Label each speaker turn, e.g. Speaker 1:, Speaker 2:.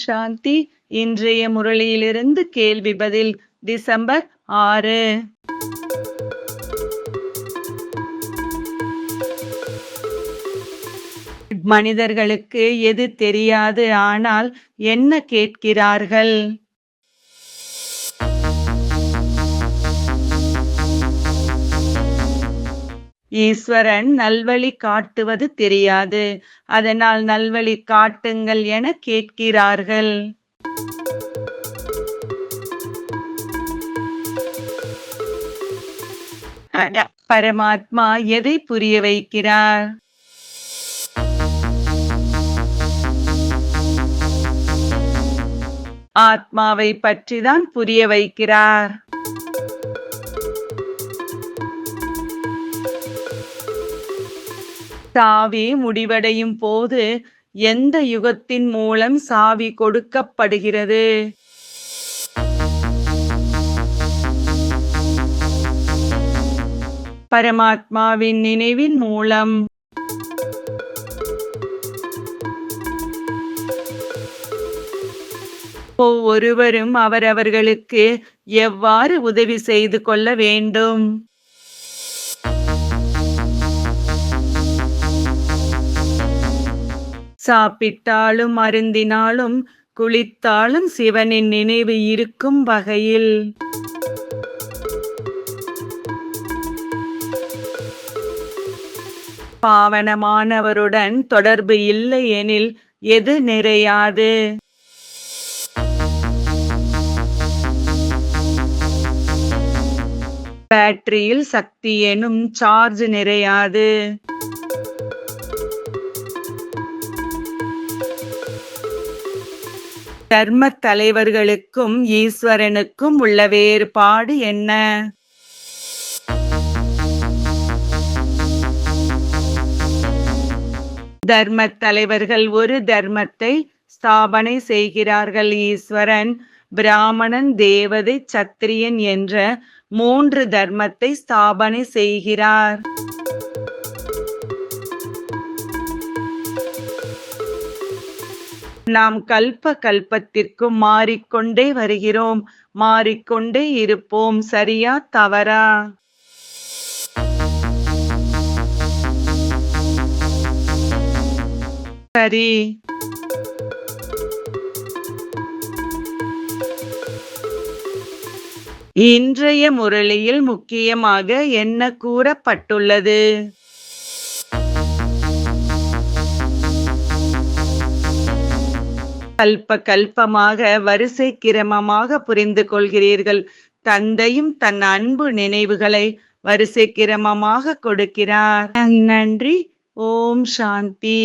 Speaker 1: சாந்தி. இன்றைய முரளியிலிருந்து கேள்வி பதில் டிசம்பர் 6. மனிதர்களுக்கு எது தெரியாது, ஆனால் என்ன கேட்கிறார்கள்? ஈஸ்வரன் நல்வழி காட்டுவது தெரியாது, அதனால் நல்வழி காட்டுங்கள் என கேட்கிறார்கள். பரமாத்மா எதை புரிய வைக்கிறார்? ஆத்மாவை பற்றிதான் புரிய வைக்கிறார். சாவி முடிவடையும் போது எந்த யுகத்தின் மூலம் சாவி கொடுக்கப்படுகிறது? பரமாத்மாவின் நினைவின் மூலம். ஒவ்வொருவரும் அவரவர்களுக்கு எவ்வாறு உதவி செய்து கொள்ள வேண்டும்? சாப்பிட்டாலும் அருந்தினாலும் குளித்தாலும் சிவனின் நினைவு இருக்கும் வகையில். பாவனமானவருடன் தொடர்பு இல்லை எனில் எது நிறையாது? பேட்டரியில் சக்தி எனும் சார்ஜ் நிறையாது. தர்ம தலைவர்களுக்கும் ஈஸ்வரனுக்கும் உள்ள வேறுபாடு என்ன? தர்ம தலைவர்கள் ஒரு தர்மத்தை ஸ்தாபனை செய்கிறார்கள். ஈஸ்வரன் பிராமணன், தேவதை, சத்திரியன் என்ற 3 தர்மத்தை ஸ்தாபனை செய்கிறார். நாம் கல்ப கல்பத்திற்கும் மாறிக்கொண்டே வருகிறோம், மாறிக்கொண்டே இருப்போம். சரியா தவறா? சரி. இன்றைய முரளியில் முக்கியமாக என்ன கூறப்பட்டுள்ளது? கல்ப கல்பமாக வரிசை கிரமமாக புரிந்து கொள்கிறீர்கள். தந்தையும் தன் அன்பு நினைவுகளை வரிசை கிரமமாக கொடுக்கிறார். நன்றி. ஓம் சாந்தி.